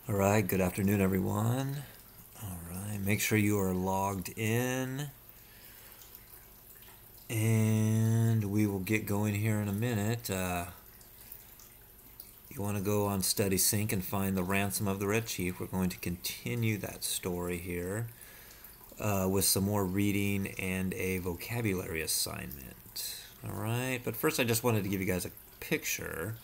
All right, good afternoon, everyone. All right, make sure you are logged in, and we will get going here in a minute. You want to go on Study Sync and find the Ransom of the Red Chief. We're going to continue that story here with some more reading and a vocabulary assignment. All right, but first I just wanted to give you guys a picture.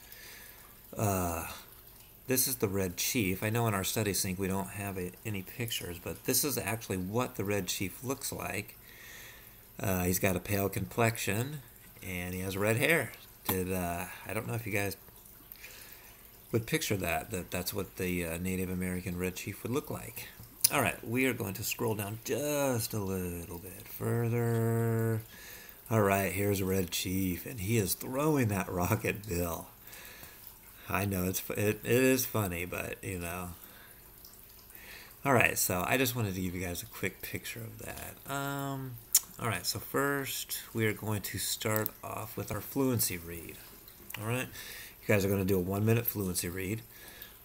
This is the Red Chief. I know in our Study Sync we don't have any pictures, but this is actually what the Red Chief looks like. He's got a pale complexion, and he has red hair. I don't know if you guys would picture that's what the Native American Red Chief would look like. All right, we are going to scroll down just a little bit further. All right, here's Red Chief, and he is throwing that rock at Bill. I know it is funny, but you know. All right, so I just wanted to give you guys a quick picture of that. All right, so first we are going to start off with our fluency read. All right, you guys are going to do a 1-minute fluency read.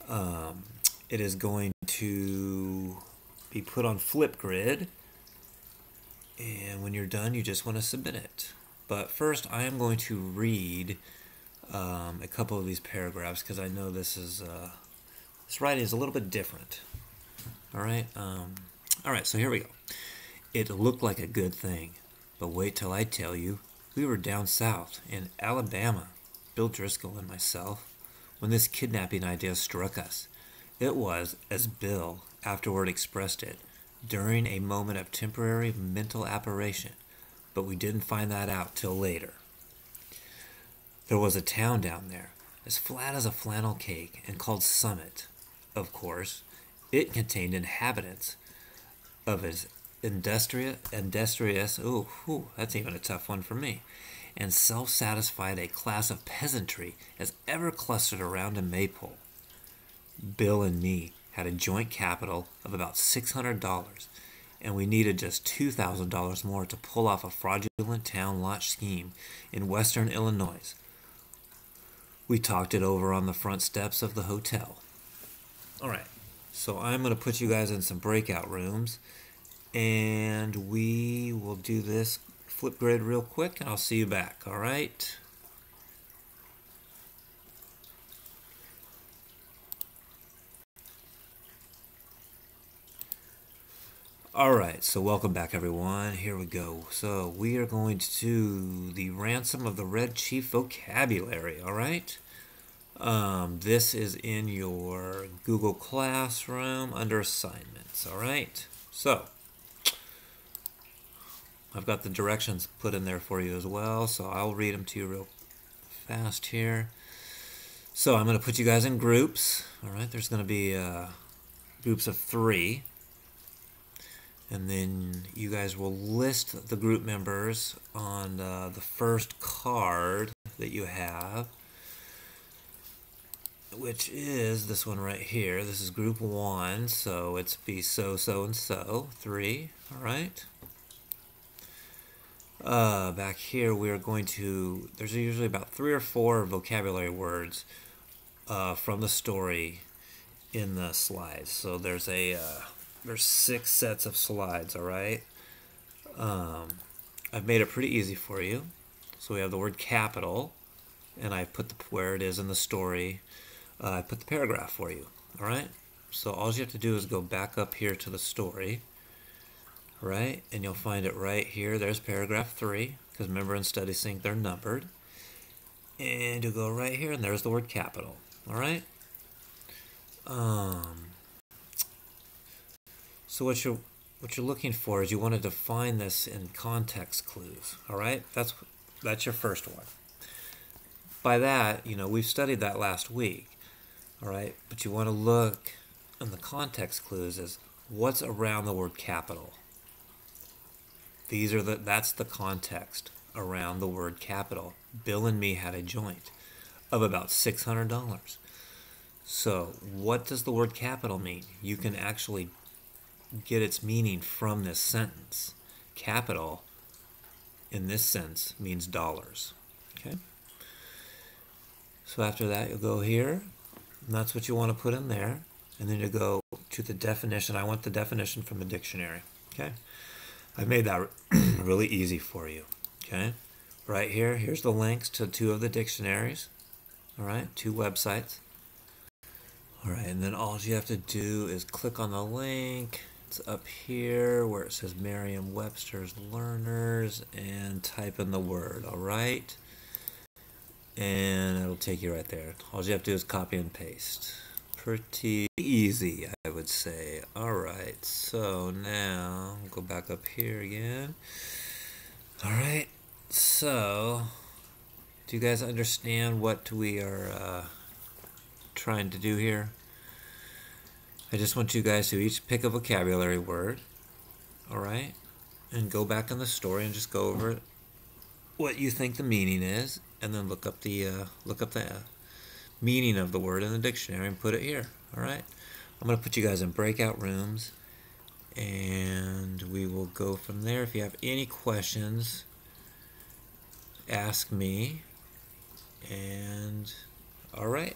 It is going to be put on Flipgrid, and when you're done, you just want to submit it. But first, I am going to read a couple of these paragraphs because I know this writing is a little bit different. All right. All right. So here we go. It looked like a good thing, but wait till I tell you. We were down south in Alabama, Bill Driscoll and myself, when this kidnapping idea struck us. It was, as Bill afterward expressed it, during a moment of temporary mental aberration, but we didn't find that out till later. There was a town down there, as flat as a flannel cake, and called Summit. Of course, it contained inhabitants of as industrious, that's even a tough one for me, and self-satisfied a class of peasantry as ever clustered around a maypole. Bill and me had a joint capital of about $600, and we needed just $2,000 more to pull off a fraudulent town lot scheme in western Illinois. We talked it over on the front steps of the hotel. All right, so I'm going to put you guys in some breakout rooms, and we will do this Flipgrid real quick, and I'll see you back, all right? All right, so welcome back, everyone. Here we go. So we are going to do the Ransom of the Red Chief vocabulary, all right? This is in your Google Classroom under assignments, all right? So I've got the directions put in there for you as well, so I'll read them to you real fast here. So I'm going to put you guys in groups, all right? There's going to be groups of 3. And then you guys will list the group members on the first card that you have, which is this one right here. This is group 1, so it's be so, and so, 3, all right? Back here we are going to, there's usually about 3 or 4 vocabulary words from the story in the slides. So there's 6 sets of slides, all right? I've made it pretty easy for you. So we have the word capital, and I put where it is in the story. I put the paragraph for you, all right? So all you have to do is go back up here to the story, right? And you'll find it right here. There's paragraph 3, because remember in Study Sync they're numbered. And you'll go right here, and there's the word capital, all right? So what you're looking for is you want to define this in context clues, all right? That's your first one. By that, we've studied that last week, all right? But you want to look in the context clues as what's around the word capital. That's the context around the word capital. Bill and me had a joint of about $600. So what does the word capital mean? You can actually get its meaning from this sentence. Capital, in this sense, means dollars. Okay? So after that, you'll go here, and that's what you want to put in there. and then you go to the definition. I want the definition from the dictionary. Okay, I've made that really easy for you. Okay, right here, here's the links to 2 of the dictionaries. All right, 2 websites. All right, and then all you have to do is click on the link. It's up here where it says Merriam-Webster's Learners and type in the word, all right? And it'll take you right there. All you have to do is copy and paste. Pretty easy, I would say. All right, so now go back up here again. All right, so do you guys understand what we are trying to do here? I just want you guys to each pick a vocabulary word, all right, and go back in the story and just go over what you think the meaning is, and then look up the meaning of the word in the dictionary and put it here. All right, I'm going to put you guys in breakout rooms, and we will go from there. If you have any questions, ask me. And all right.